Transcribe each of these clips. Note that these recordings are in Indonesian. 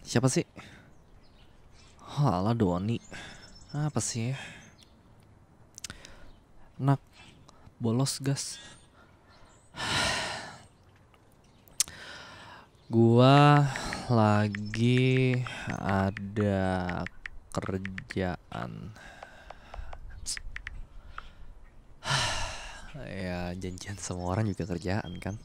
Siapa sih? Halah Doni. Apa sih? Nak, bolos gas. Gua lagi ada kerjaan. Ya janjian sama orang juga kerjaan kan.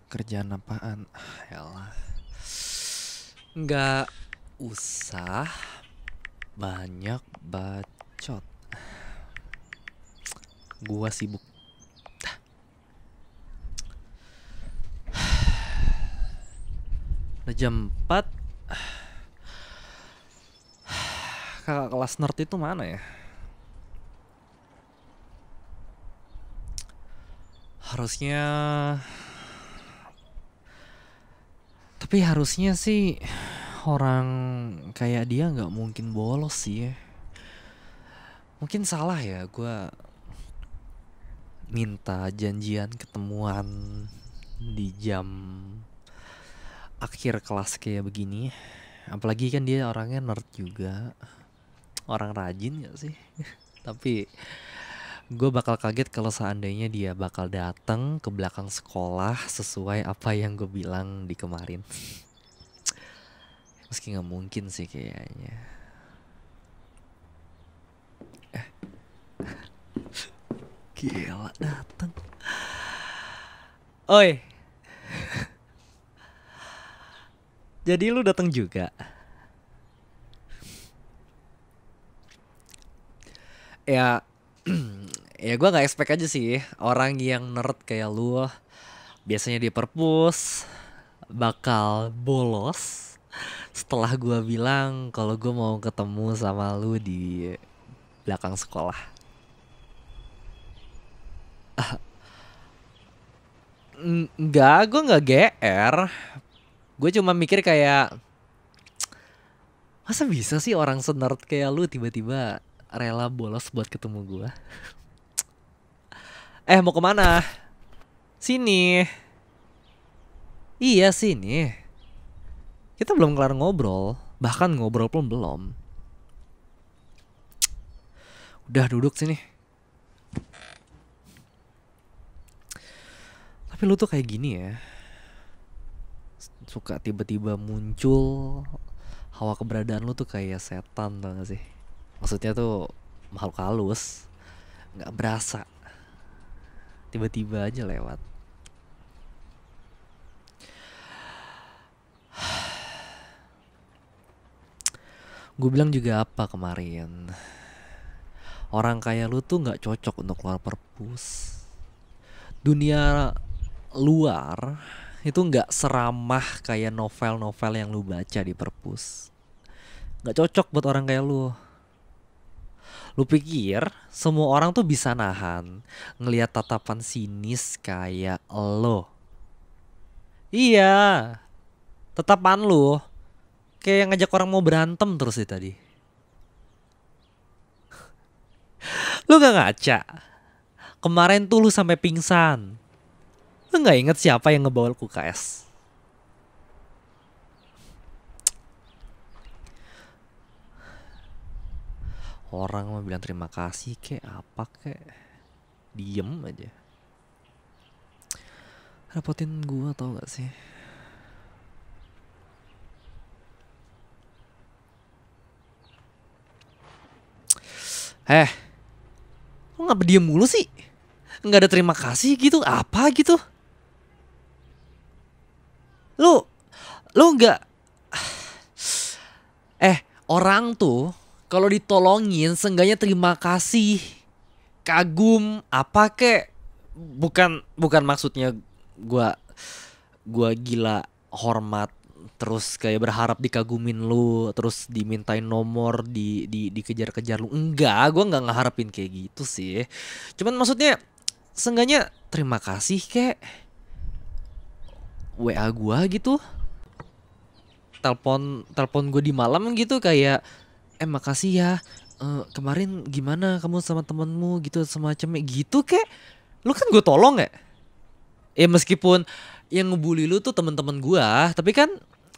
Kerjaan apaan? Yalah. Nggak usah banyak bacot. Gua sibuk. Udah jam 4. Kakak kelas nerd itu mana ya? Harusnya. Tapi harusnya sih orang kayak dia nggak mungkin bolos sih ya. Mungkin salah ya gue minta janjian ketemuan di jam akhir kelas kayak begini. Apalagi kan dia orangnya nerd juga. Orang rajin gak sih? Tapi gue bakal kaget kalau seandainya dia bakal datang ke belakang sekolah sesuai apa yang gue bilang di kemarin. Meski nggak mungkin sih kayaknya. Gila datang. Oi. Jadi lu datang juga? Ya, ya gue nggak expect aja sih orang yang nerd kayak lu biasanya di perpus bakal bolos setelah gue bilang kalau gue mau ketemu sama lu di belakang sekolah. Enggak, gue nggak GR. Gue cuma mikir kayak masa bisa sih orang senerd kayak lu tiba-tiba rela bolos buat ketemu gue. Mau kemana? Sini. Iya sini. Kita belum kelar ngobrol. Bahkan ngobrol pun belum. Udah duduk sini. Tapi lu tuh kayak gini ya. Suka tiba-tiba muncul. Hawa keberadaan lu tuh kayak setan tau gak sih? Maksudnya tuh makhluk halus. Gak berasa. Tiba-tiba aja lewat. Gue bilang juga apa kemarin, orang kayak lu tuh gak cocok untuk keluar perpus. Dunia luar itu gak seramah kayak novel-novel yang lu baca di perpus. Gak cocok buat orang kayak lu. Lu pikir semua orang tuh bisa nahan ngelihat tatapan sinis kayak lo? Iya, tatapan lu kayak ngajak orang mau berantem terus sih tadi. Lu gak ngaca? Kemarin tuh lu sampai pingsan. Lu gak inget siapa yang ngebawa lu ke UKS? Orang mau bilang terima kasih kek apa kek, diem aja. Repotin gua tau gak sih? Lu ngapa diem mulu sih? Nggak ada terima kasih gitu, apa gitu? Lu nggak. Orang tuh kalau ditolongin seenggaknya terima kasih, kagum, apa kek? Bukan maksudnya gua gila hormat terus kayak berharap dikagumin lu, terus dimintain nomor, dikejar-kejar lu. Enggak, gua nggak ngeharapin kayak gitu sih. Cuman maksudnya seenggaknya terima kasih kek. WA gua gitu, telepon gue di malam gitu kayak makasih ya, kemarin gimana kamu sama temenmu gitu semacamnya gitu kek. Lu kan gue tolong ya. Ya meskipun yang ngebully lu tuh teman-teman gua, tapi kan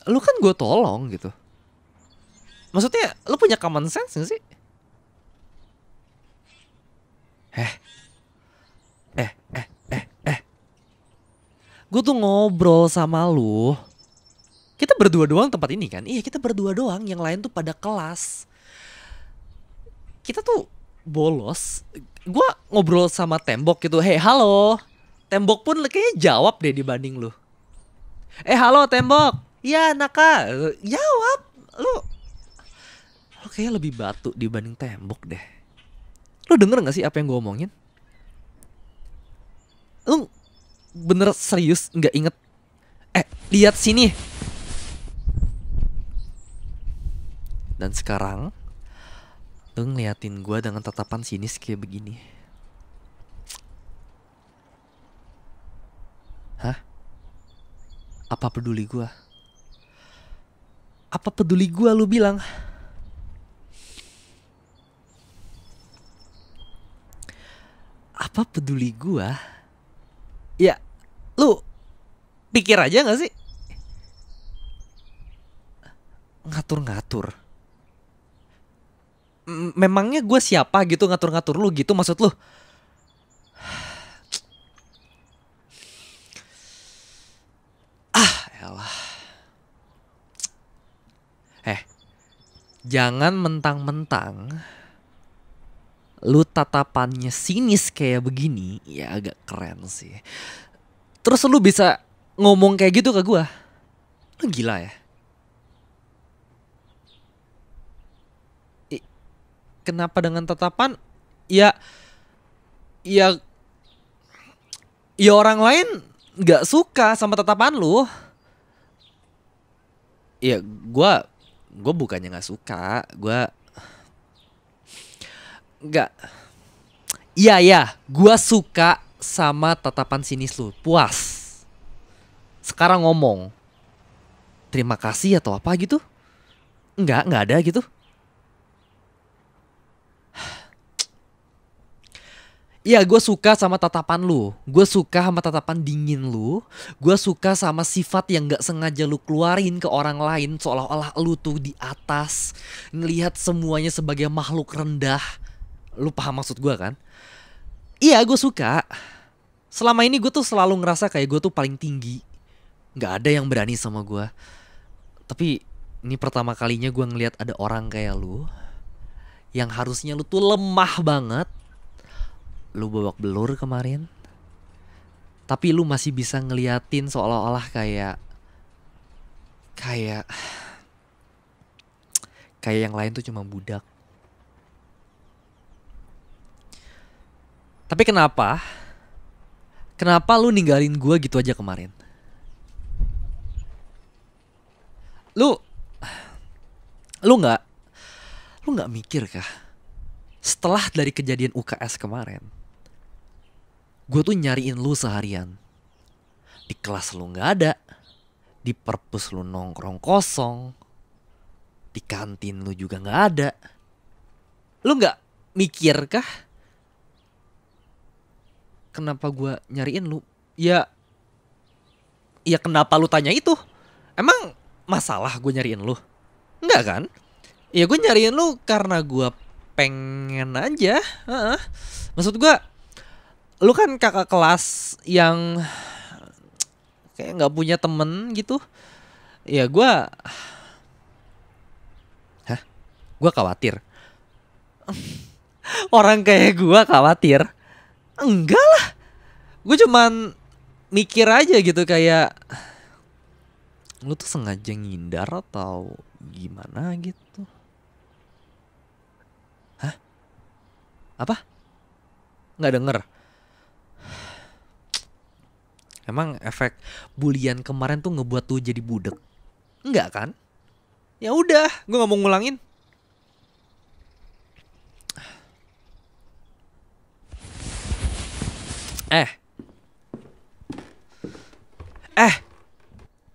lu kan gua tolong gitu. Maksudnya lu punya common sense gak sih? Eh, eh, gua tuh ngobrol sama lu. Kita berdua doang tempat ini kan? Iya, kita berdua doang, yang lain tuh pada kelas. Kita tuh bolos. Gua ngobrol sama tembok gitu. Hey, halo. Tembok pun kayaknya jawab deh dibanding lu. Halo tembok. Iya, Naka. Jawab. Lu kayaknya lebih batu dibanding tembok deh. Lu denger gak sih apa yang gue omongin? Lu bener serius nggak inget? Lihat sini. Dan sekarang lu ngeliatin gue dengan tatapan sinis kayak begini. Hah? Apa peduli gue? Apa peduli gue lu bilang? Apa peduli gue? Ya, lu pikir aja gak sih? Ngatur-ngatur. Memangnya gue siapa gitu ngatur-ngatur lu gitu maksud lu? Elah. Jangan mentang-mentang lu tatapannya sinis kayak begini, ya agak keren sih. Terus lu bisa ngomong kayak gitu ke gua. Lu gila ya? Kenapa dengan tatapan? Ya, ya, ya orang lain nggak suka sama tatapan lu. Ya, gue bukannya nggak suka, gue nggak. Iya, gue suka sama tatapan sinis lu. Puas. Sekarang ngomong, terima kasih atau apa gitu? Nggak ada gitu. Iya, gue suka sama tatapan lu. Gue suka sama tatapan dingin lu. Gue suka sama sifat yang gak sengaja lu keluarin ke orang lain. Seolah-olah lu tuh di atas. Ngelihat semuanya sebagai makhluk rendah. Lu paham maksud gue kan? Iya, gue suka. Selama ini gue tuh selalu ngerasa kayak gue tuh paling tinggi. Gak ada yang berani sama gue. Tapi ini pertama kalinya gue ngelihat ada orang kayak lu. Yang harusnya lu tuh lemah banget. Lu babak belur kemarin, tapi lu masih bisa ngeliatin seolah-olah kayak yang lain tuh cuma budak. Tapi kenapa lu ninggalin gue gitu aja kemarin? Lu nggak mikir kah? Setelah dari kejadian UKS kemarin, gue tuh nyariin lu seharian. Di kelas lu gak ada. Di perpus lu nongkrong kosong. Di kantin lu juga gak ada. Lu gak mikir kah? Kenapa gue nyariin lu? Ya kenapa lu tanya itu? Emang masalah gue nyariin lu? Enggak kan? Ya gue nyariin lu karena gue pengen aja. Maksud gue, lu kan kakak kelas yang kayak nggak punya temen gitu. Ya gue khawatir. Orang kayak gue khawatir? Enggak lah. Gue cuman mikir aja gitu kayak lu tuh sengaja ngindar atau gimana gitu. Hah? Apa? Nggak denger? Emang efek bulian kemarin tuh ngebuat tuh jadi budek? Enggak kan? Ya udah, gue nggak mau ngulangin.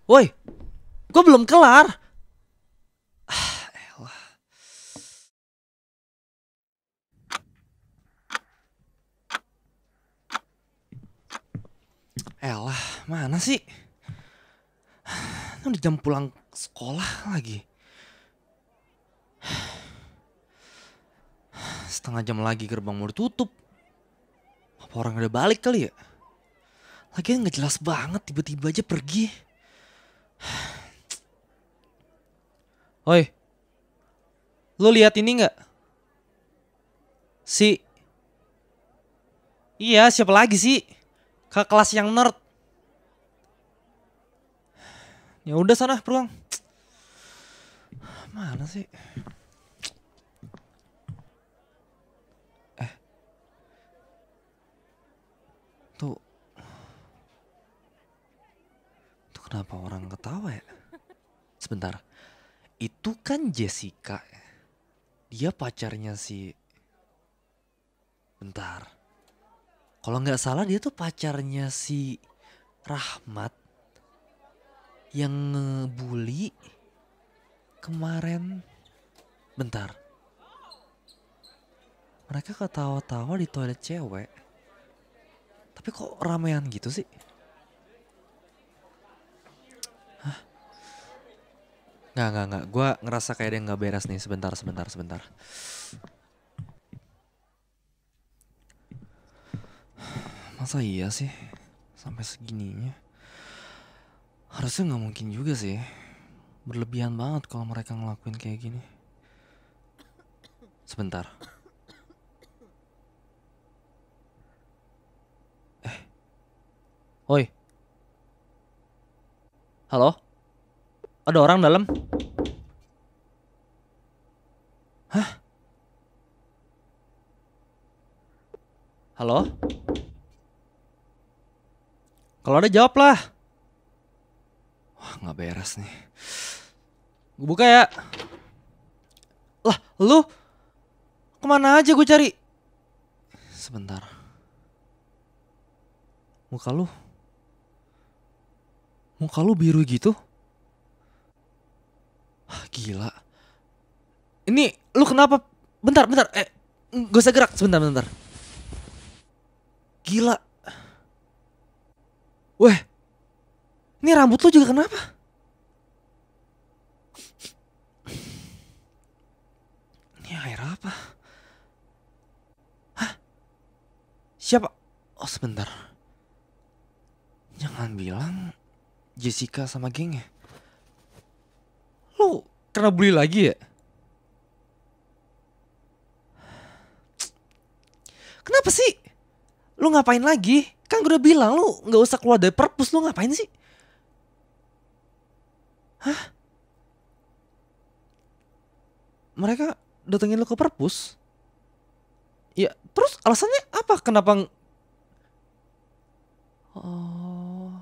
Woi, gue belum kelar. Elah, Mana sih? Ini udah jam pulang sekolah lagi. Setengah jam lagi gerbang mau ditutup. Apa orang udah balik kali ya? Lagian gak jelas banget tiba-tiba aja pergi. Oi, lo lihat ini gak? Iya, siapa lagi sih? Kakak kelas yang nerd. Ya udah sana beruang. Mana sih? Tuh. Tuh kenapa orang ketawa ya? Sebentar. Itu kan Jessica. Dia pacarnya si... Bentar. Kalau nggak salah dia tuh pacarnya si Rahmat. Yang ngebully kemarin. Bentar. Mereka ketawa-tawa di toilet cewek. Tapi kok ramean gitu sih? Hah? Nggak. Gue ngerasa kayak ada yang nggak beres nih. Sebentar. Masa iya sih? Sampai segininya? Harusnya nggak mungkin juga sih. Berlebihan banget kalau mereka ngelakuin kayak gini. Sebentar. Oi. Halo? Ada orang dalam? Hah? Halo? Kalau ada jawab lah. Wah, nggak beres nih. Gue buka ya. Lah, lu kemana aja gue cari? Sebentar. Muka lu biru gitu? Gila. Ini lu kenapa? Bentar. Gak usah gerak. Sebentar. Gila. Weh. Ini rambut lu juga kenapa? Ini air apa? Hah? Siapa? Oh, sebentar. Jangan bilang Jessica sama gengnya. Lu kena bully lagi ya? Kenapa sih? Lu ngapain lagi? Kan gue udah bilang lu gak usah keluar dari perpus. Lu ngapain sih? Hah? Mereka datengin lu ke perpus? Ya terus alasannya apa? Kenapa? Oh,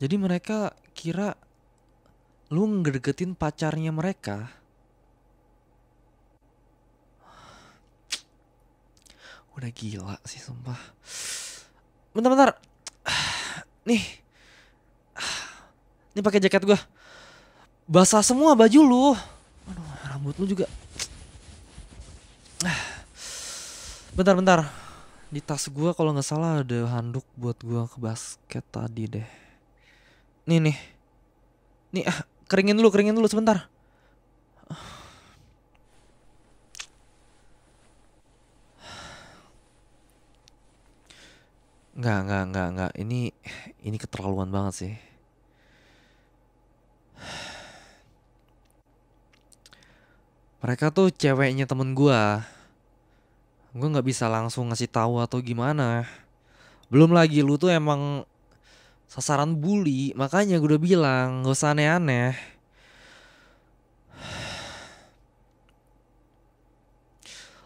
jadi mereka kira lu ngedeketin pacarnya mereka. Udah gila sih sumpah. Bentar. Nih pakai jaket gua. Basah semua baju lu. Aduh, rambut lu juga. Bentar. Di tas gua kalau nggak salah ada handuk buat gua ke basket tadi deh. Nih. Keringin dulu sebentar. Enggak. Ini keterlaluan banget sih. Mereka tuh ceweknya temen gua. Gua nggak bisa langsung ngasih tahu atau gimana. Belum lagi lu tuh emang sasaran bully, makanya gue udah bilang gak usah aneh-aneh.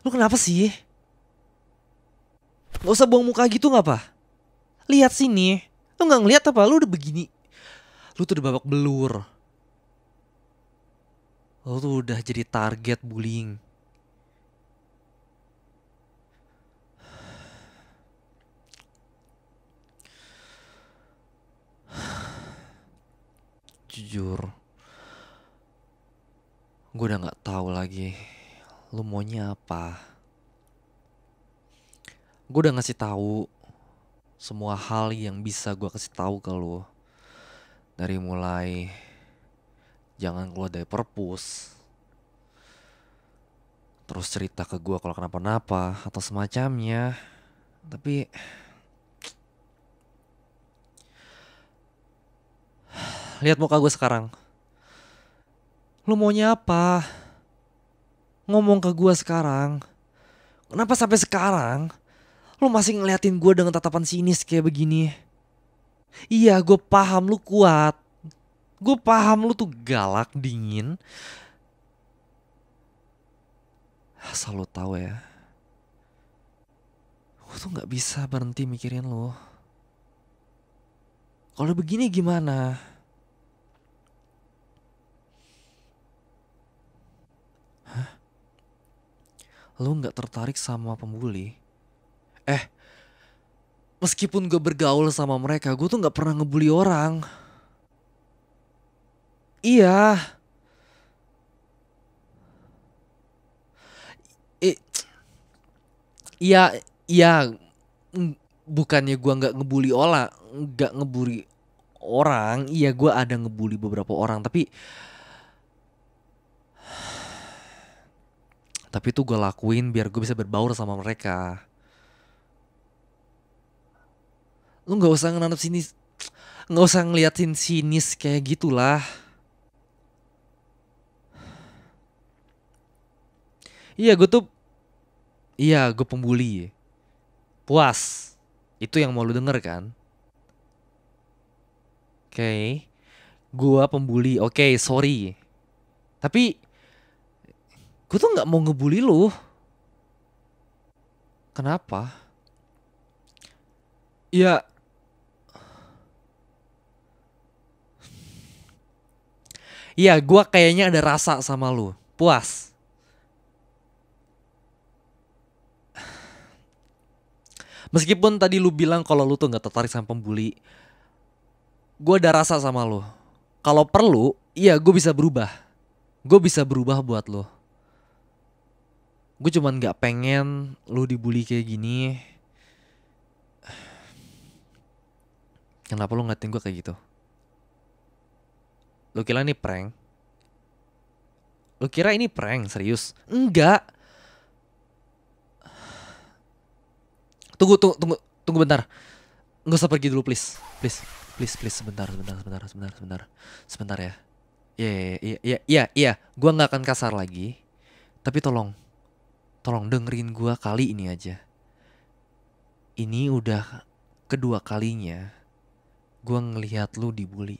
Lu kenapa sih? Gak usah buang muka gitu gak apa? Lihat sini. Lu gak ngeliat apa? Lu udah begini. Lu tuh udah babak belur. Lu tuh udah jadi target bullying. Jujur, gue udah gak tahu lagi lu maunya apa. Gue udah ngasih tahu semua hal yang bisa gue kasih tahu ke lu. Dari mulai jangan keluar dari perpus, terus cerita ke gue kalau kenapa-napa atau semacamnya. Tapi lihat muka gue sekarang. Lu maunya apa? Ngomong ke gue sekarang. Kenapa sampai sekarang lu masih ngeliatin gue dengan tatapan sinis kayak begini? Iya, gue paham lu kuat. Gue paham lu tuh galak, dingin. Asal lu tahu ya, gue tuh gak bisa berhenti mikirin lu. Kalau begini gimana? Lu gak tertarik sama pembuli? Meskipun gue bergaul sama mereka, gue tuh gak pernah ngebully orang. Iya. Iya, iya. Bukannya gue gak ngebully orang, gak ngebully orang. Iya, gue ada ngebully beberapa orang, tapi itu gue lakuin biar gue bisa berbaur sama mereka. Lu gak usah nganggap sinis, gak usah ngeliatin sinis kayak gitulah. Iya, gue pembuli. Puas. Itu yang mau lu denger kan? Oke. Gue pembuli. Oke, sorry. Tapi gue tuh gak mau ngebully lu. Kenapa? Ya, iya, gue kayaknya ada rasa sama lu. Puas. Meskipun tadi lu bilang kalau lu tuh gak tertarik sama pembuli, gue ada rasa sama lu. Kalau perlu, iya gue bisa berubah. Gue bisa berubah buat lu. Gue cuman gak pengen lu dibully kayak gini. Kenapa lu ngatain gue kayak gitu? Lu kira ini prank? Lu kira ini prank? Serius? Enggak. Tunggu bentar. Nggak usah pergi dulu please. Please sebentar ya. Iya. Gua nggak akan kasar lagi. Tapi tolong dengerin gua kali ini aja. Ini udah kedua kalinya gua ngelihat lu dibully.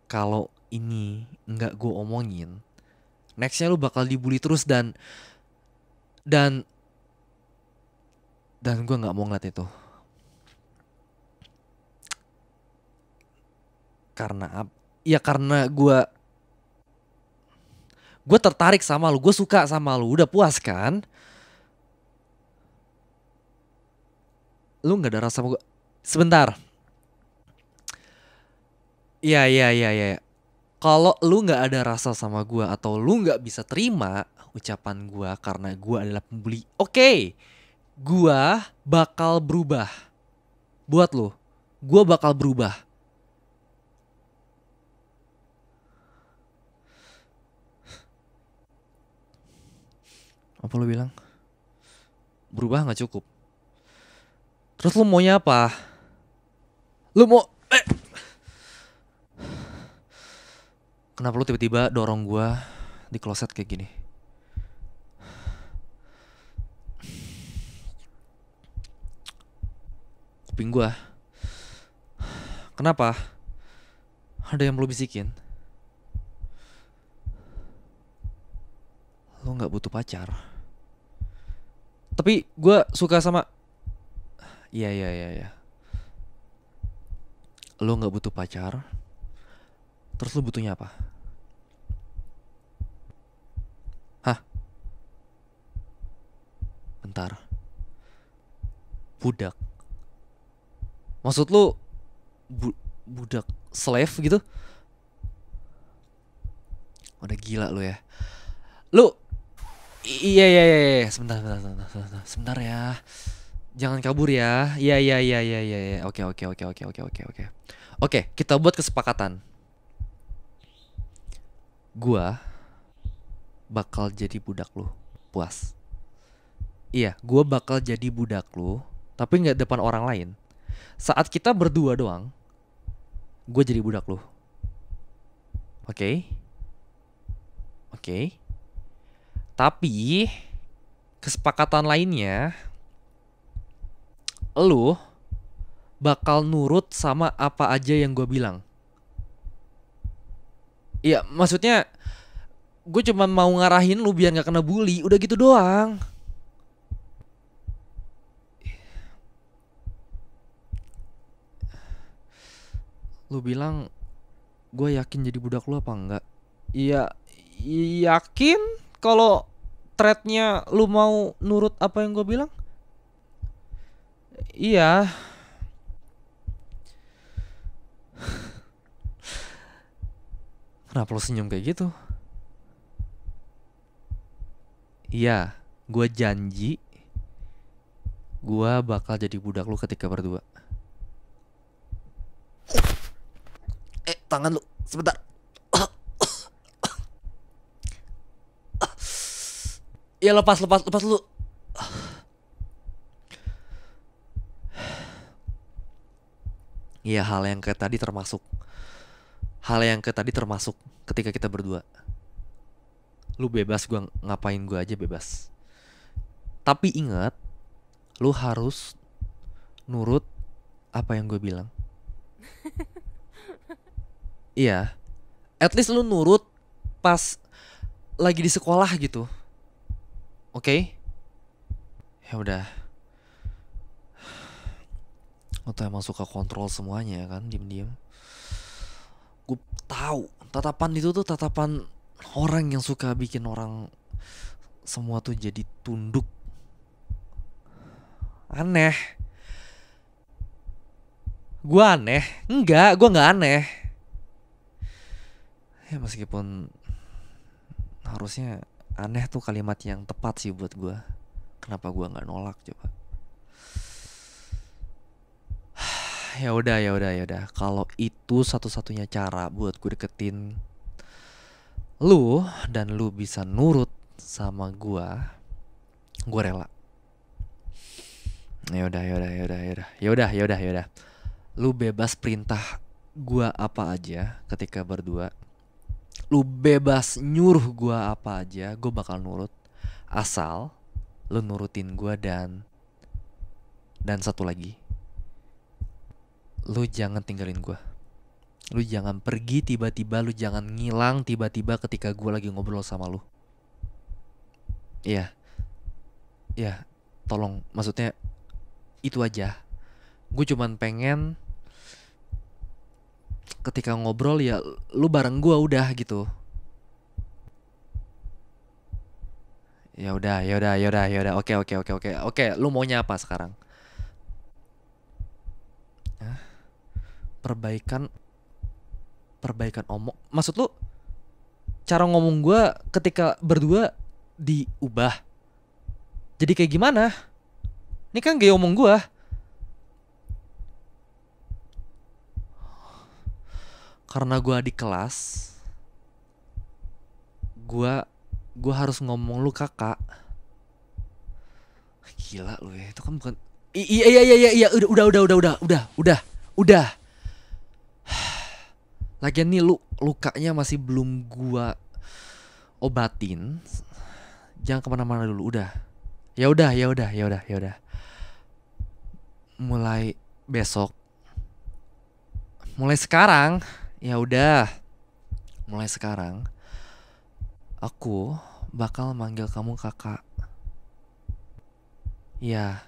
Kalau ini nggak gua omongin, nextnya lu bakal dibully terus dan gue nggak mau ngeliat itu. Karena gue tertarik sama lu, gue suka sama lu. Udah puas kan? Lu nggak ada rasa sama gue? Sebentar. Iya. Kalau lu nggak ada rasa sama gue atau lu nggak bisa terima ucapan gue karena gue adalah pembuli, oke. Gue bakal berubah. Buat lu, gue bakal berubah. Apa lu bilang? Berubah gak cukup. Terus lu maunya apa? Lu mau... Kenapa lu tiba-tiba dorong gue di kloset kayak gini? Kuping gue. Kenapa? Ada yang perlu bisikin? Lu gak butuh pacar. Tapi gue suka sama... Iya. Lu gak butuh pacar. Terus lu butuhnya apa? Hah? Bentar. Budak? Maksud lu budak slave gitu? Udah gila lu ya. Lu... Iya. Sebentar ya. Jangan kabur ya. Iya iya iya iya iya. Iya. Oke oke oke oke oke oke oke. Oke, kita buat kesepakatan. Gua bakal jadi budak lu. Puas. Iya, gua bakal jadi budak lu, tapi nggak depan orang lain. Saat kita berdua doang, gue jadi budak lu. Oke? Oke. Tapi kesepakatan lainnya, lu bakal nurut sama apa aja yang gue bilang. Iya, maksudnya gue cuma mau ngarahin lu biar nggak kena bully, udah gitu doang. Lu bilang gue yakin jadi budak lu apa enggak? Iya, yakin kalau threadnya lu mau nurut apa yang gue bilang? Iya. Kenapa lu senyum kayak gitu? Iya, gue janji gue bakal jadi budak lu ketika berdua. Tangan lu, sebentar. Ya lepas lu. Iya, hal yang kayak tadi termasuk. Hal yang kayak tadi termasuk ketika kita berdua. Lu bebas, gua ngapain gua aja bebas. Tapi ingat, lu harus nurut apa yang gue bilang. Iya, at least lu nurut pas lagi di sekolah gitu. Oke? Ya udah. Lo tuh emang suka kontrol semuanya kan, diem-diem. Gue tahu, tatapan itu tuh tatapan orang yang suka bikin orang semua tuh jadi tunduk. Aneh. Gue aneh? Enggak, gue nggak aneh. Ya meskipun harusnya aneh tuh kalimat yang tepat sih buat gue. Kenapa gue nggak nolak coba? Ya udah ya udah ya udah. Kalau itu satu-satunya cara buat gue deketin lu dan lu bisa nurut sama gue rela. Ya udah ya udah ya udah ya udah ya udah ya udah ya udah. Lu bebas perintah gue apa aja ketika berdua. Lu bebas nyuruh gue apa aja, gue bakal nurut. Asal lu nurutin gue dan satu lagi, lu jangan tinggalin gue. Lu jangan pergi tiba-tiba, lu jangan ngilang tiba-tiba ketika gue lagi ngobrol sama lu. Iya, iya, tolong, maksudnya itu aja. Gue cuman pengen ketika ngobrol ya lu bareng gue udah gitu. Ya udah, ya udah, ya udah, ya udah. Oke, oke, oke, oke. Oke, lu maunya apa sekarang? Hah? Perbaikan perbaikan omong. Maksud lu cara ngomong gue ketika berdua diubah? Jadi kayak gimana? Ini kan gaya omong gue. Karena gue di kelas, gue harus ngomong lu kakak. Gila lu ya, itu kan bukan. Iya iya iya iya iya, udah. Lagian nih lu lukanya masih belum gua obatin. Jangan kemana-mana dulu, udah. Ya udah, ya udah, ya udah, ya udah. Mulai besok, mulai sekarang, ya udah. Mulai sekarang, aku bakal manggil kamu kakak. Iya,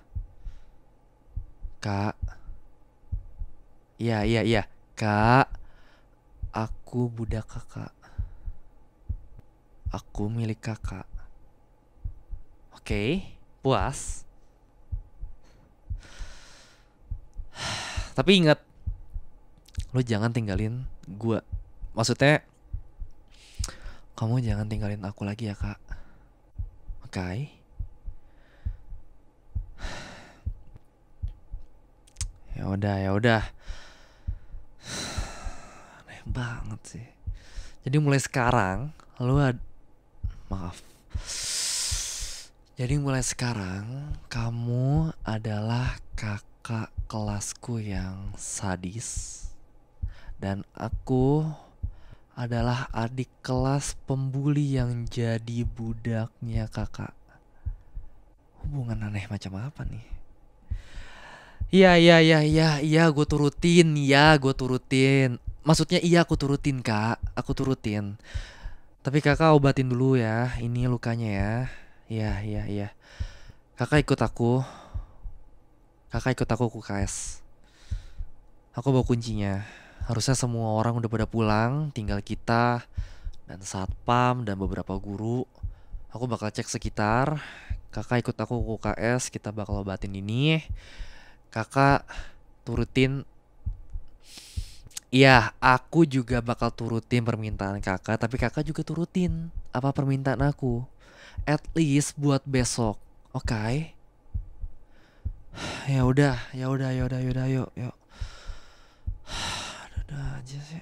kak. Iya, iya, iya, kak. Aku budak kakak. Aku milik kakak. Oke, puas. Tapi ingat, lo jangan tinggalin gua. Maksudnya, kamu jangan tinggalin aku lagi ya kak. Oke? Ya udah. Aneh banget sih. Jadi mulai sekarang maaf. Jadi mulai sekarang kamu adalah kakak kelasku yang sadis dan aku adalah adik kelas pembuli yang jadi budaknya kakak. Hubungan aneh macam apa nih? Iya, gue turutin. Maksudnya iya aku turutin kak, aku turutin. Tapi kakak obatin dulu ya, ini lukanya ya. Iya. Kakak ikut aku, kakak ikut aku ke UKS. Aku bawa kuncinya. Harusnya semua orang udah pada pulang, tinggal kita dan satpam dan beberapa guru. Aku bakal cek sekitar. Kakak ikut aku ke UKS, kita bakal obatin ini. Kakak turutin. Iya, aku juga bakal turutin permintaan kakak, tapi kakak juga turutin apa permintaan aku. At least buat besok, oke? Ya udah, yuk. Udah aja sih.